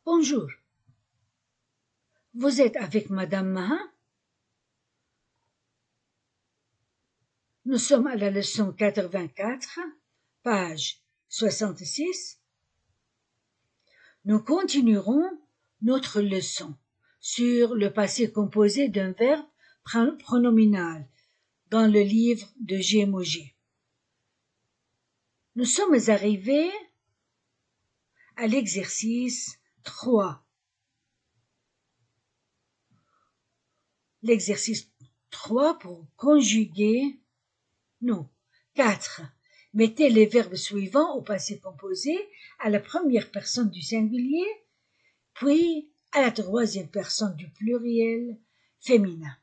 Bonjour, vous êtes avec Madame Mahin? Nous sommes à la leçon 84, page 66. Nous continuerons notre leçon sur le passé composé d'un verbe pronominal dans le livre de Gémogé. Nous sommes arrivés à l'exercice 3. L'exercice 3 pour conjuguer, non, 4. Mettez les verbes suivants au passé composé à la première personne du singulier, puis à la troisième personne du pluriel féminin.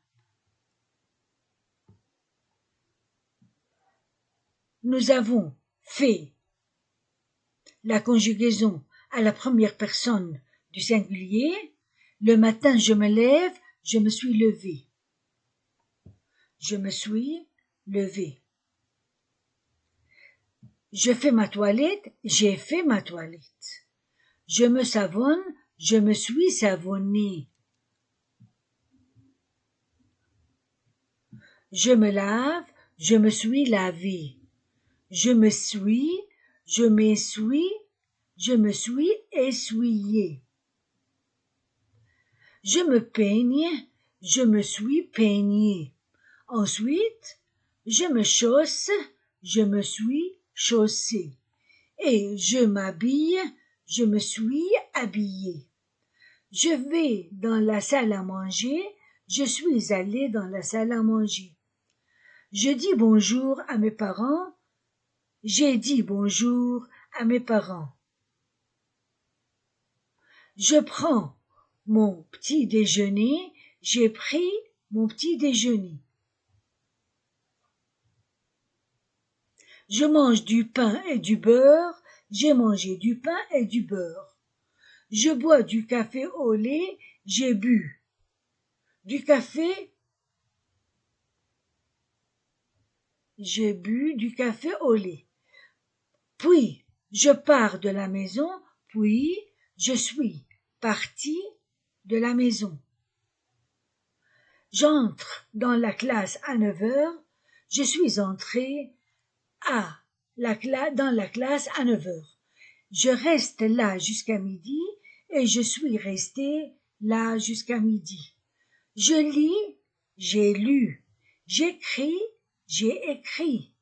Nous avons fait la conjugaison à la première personne du singulier. Le matin, je me lève, je me suis levé. Je me suis levé. Je fais ma toilette, j'ai fait ma toilette. Je me savonne, je me suis savonné. Je me lave, je me suis lavé. Je me suis, je m'essuie, je me suis essuyé. Je me peigne, je me suis peigné. Ensuite, je me chausse, je me suis chaussé. Et je m'habille, je me suis habillé. Je vais dans la salle à manger, je suis allé dans la salle à manger. Je dis bonjour à mes parents, j'ai dit bonjour à mes parents. Je prends mon petit déjeuner, j'ai pris mon petit déjeuner. Je mange du pain et du beurre, j'ai mangé du pain et du beurre. Je bois du café au lait, j'ai bu du café, j'ai bu du café au lait. Puis, je pars de la maison, puis je suis parti de la maison. J'entre dans la classe à 9 heures, je suis entré dans la classe à 9 heures. Je reste là jusqu'à midi et je suis resté là jusqu'à midi. Je lis, j'ai lu. J'écris, j'ai écrit.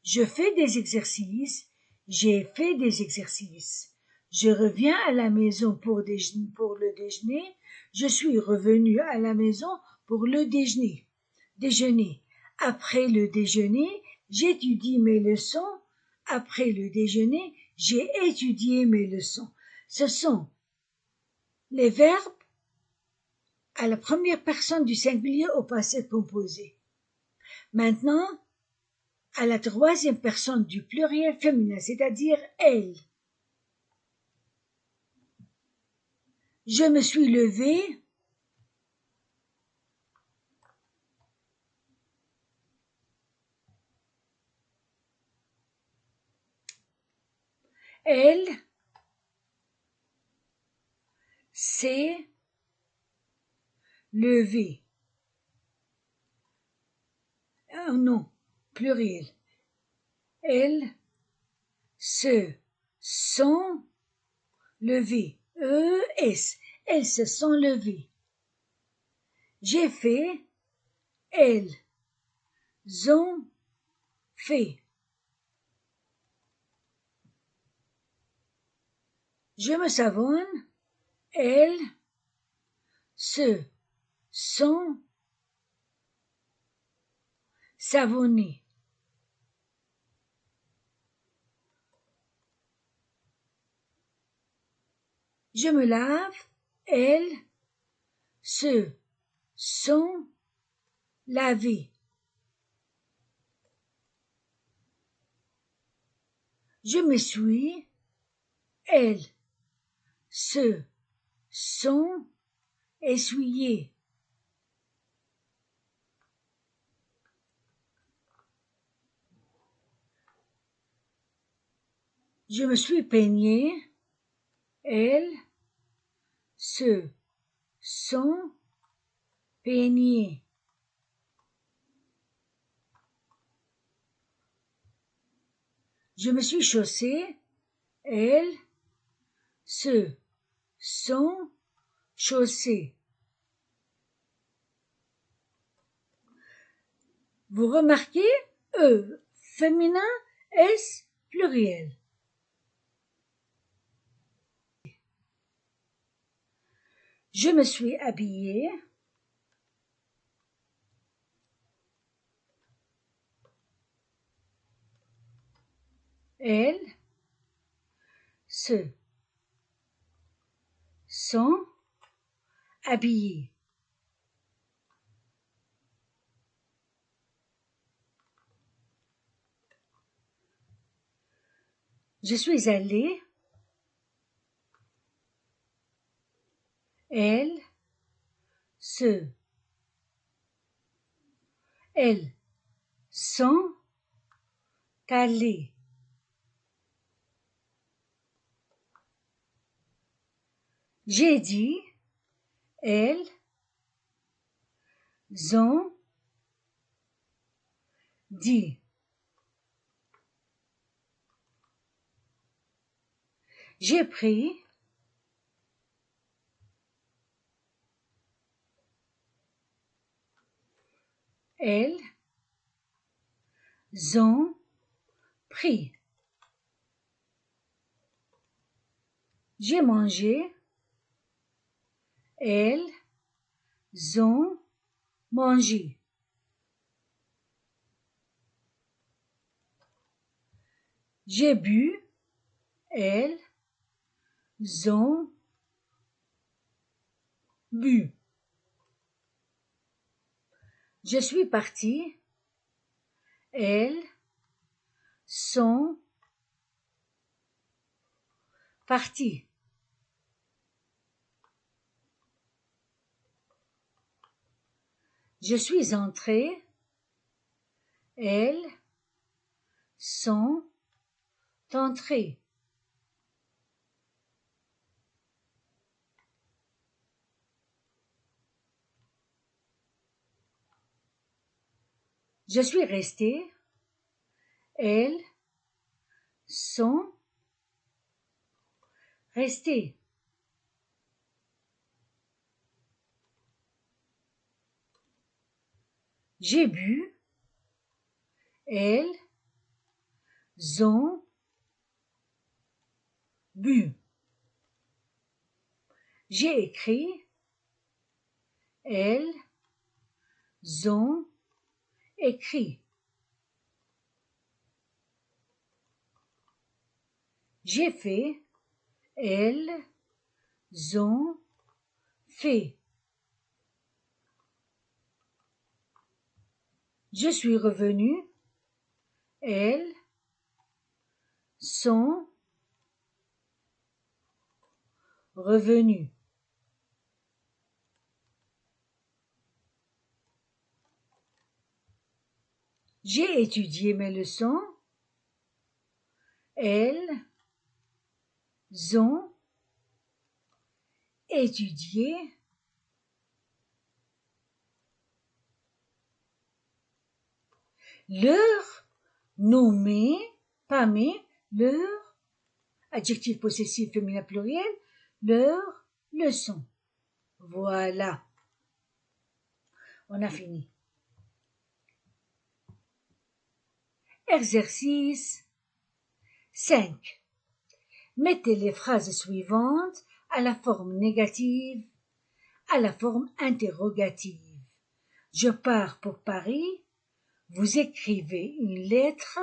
Je fais des exercices, j'ai fait des exercices. Je reviens à la maison pour le déjeuner. Je suis revenu à la maison pour le déjeuner. Après le déjeuner, j'étudie mes leçons. Après le déjeuner, j'ai étudié mes leçons. Ce sont les verbes à la première personne du singulier au passé composé. Maintenant, à la troisième personne du pluriel féminin, c'est-à-dire elle. Je me suis levé. Elle s'est levée. Oh non, pluriel. Elles se sont levées. E-S. Elles se sont levées. J'ai fait. Elles ont fait. Je me savonne. Elles se sont savonnées. Je me lave. Elles se sont lavées. Je m'essuie. Elles se sont essuyées. Je me suis peigné. Elles se sont peignés. Je me suis chaussée, elles se sont chaussées. Vous remarquez, E féminin, S pluriel. Je me suis habillée. Elles se sont habillées. Je suis allée. Elles sont allées. J'ai dit, elles ont dit. J'ai pris. Elles ont pris. J'ai mangé. Elles ont mangé. J'ai bu. Elles ont bu. Je suis partie. Elles sont parties. Je suis entrée. Elles sont entrées. Je suis restée. Elles sont restées. J'ai bu. Elles ont bu. J'ai écrit. Elles ont écrit. J'ai fait. Elles ont fait. Je suis revenue. Elles sont revenues. J'ai étudié mes leçons. Elles ont étudié. Leur nommé, pas mais, leur, adjectif possessif féminin pluriel, leur leçon. Voilà. On a fini. Exercice 5. Mettez les phrases suivantes à la forme négative, à la forme interrogative. Je pars pour Paris. Vous écrivez une lettre.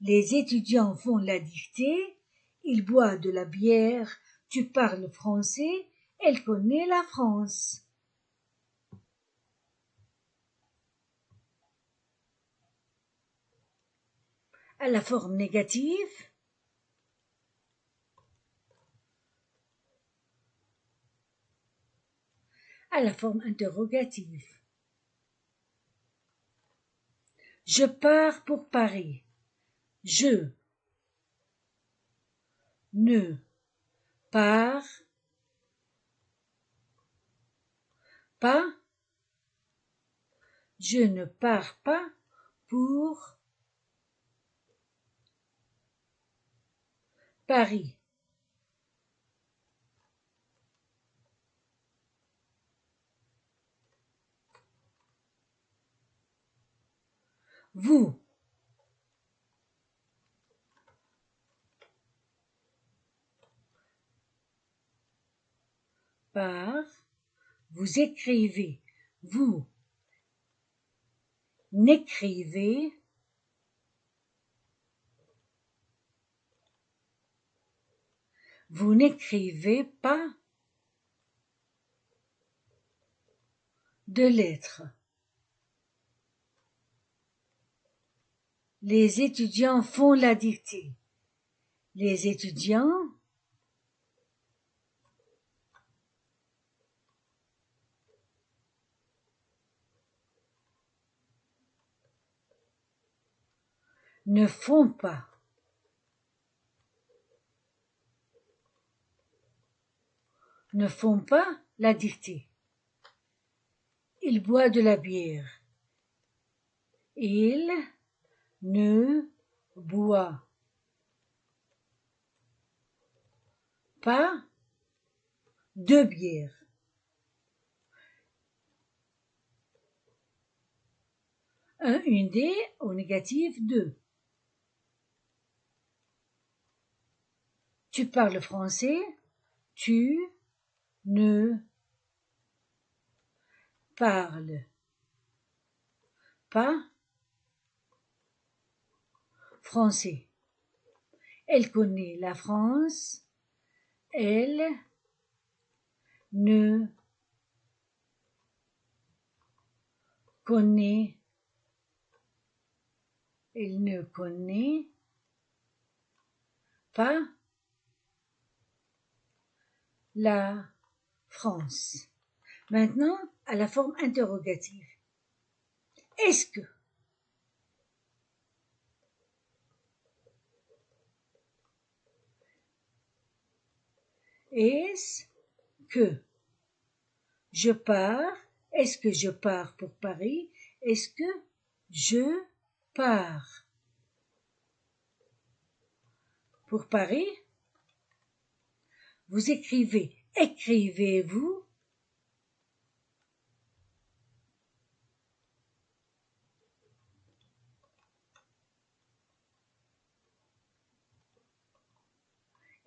Les étudiants font la dictée. Il boit de la bière. Tu parles français. Elle connaît la France. À la forme négative. À la forme interrogative. Je pars pour Paris. Je ne pars pas, je ne pars pas pour Paris. Vous, par, vous écrivez, vous n'écrivez pas de lettres. Les étudiants font la dictée. Les étudiants ne font pas. Ne font pas la dictée. Il boit de la bière. Il ne boit pas de bière. Une D au négatif 2. Tu parles français, tu ne parles pas français. Elle connaît la France, elle ne connaît, elle ne connaît pas la France. Maintenant, à la forme interrogative. Est-ce que? Est-ce que je pars? Est-ce que je pars pour Paris? Est-ce que je pars pour Paris? Vous écrivez, écrivez-vous?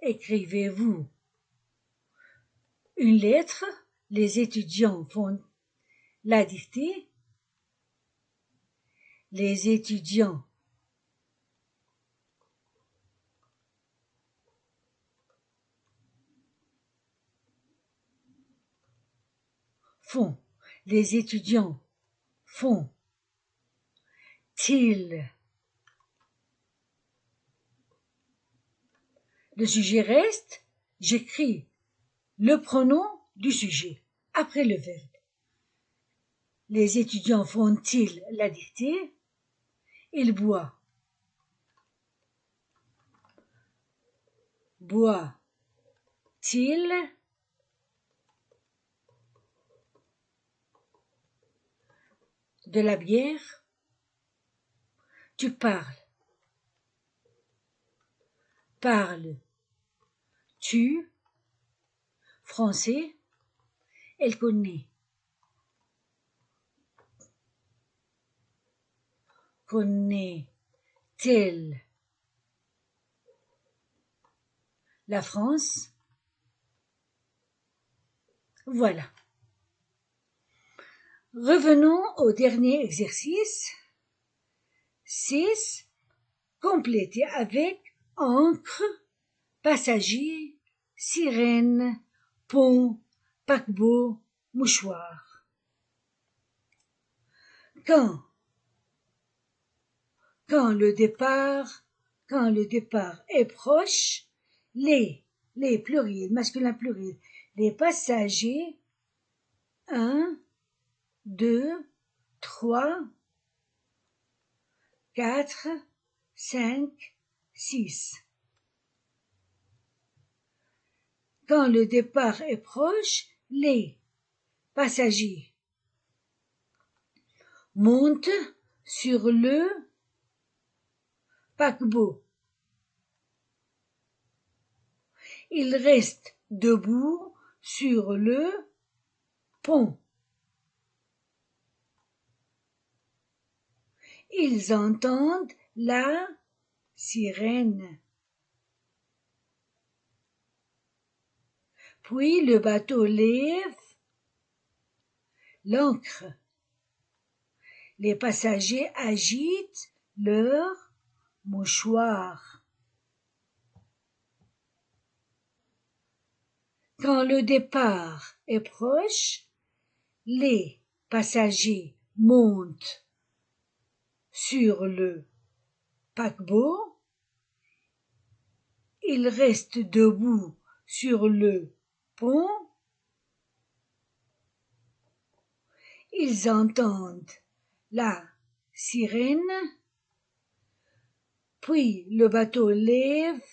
Écrivez-vous une lettre? Les étudiants font la dictée. Les étudiants font. Les étudiants font-ils? Le sujet reste, j'écris le pronom du sujet après le verbe. Les étudiants font-ils la dictée? Il boit. Boit-il de la bière? Tu parles. Parles-tu français? Elle connaît. Connaît-elle la France? Voilà. Revenons au dernier exercice. 6. Complétez avec encre, passager, sirène, pont, paquebot, mouchoir. Quand le départ est proche, les pluriels, masculin pluriel, les passagers, 1, 2, 3, 4, 5, 6. Quand le départ est proche, les passager monte sur le paquebot. Il reste debout sur le pont. Ils entendent la sirène. Puis le bateau lève l'ancre. Les passagers agitent leurs mouchoirs. Quand le départ est proche, les passagers montent sur le paquebot. Ils restent debout sur le pont. Ils entendent la sirène. Puis le bateau lève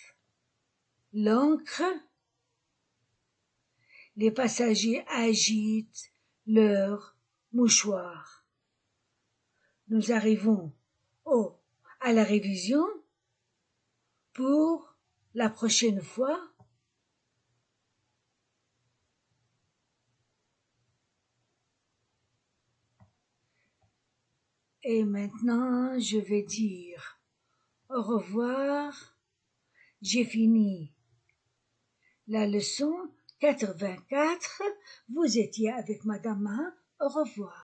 l'ancre. Les passagers agitent leurs mouchoirs. Nous arrivons à la révision pour la prochaine fois. Et maintenant, je vais dire au revoir. J'ai fini la leçon 84. Vous étiez avec Madame A. Au revoir.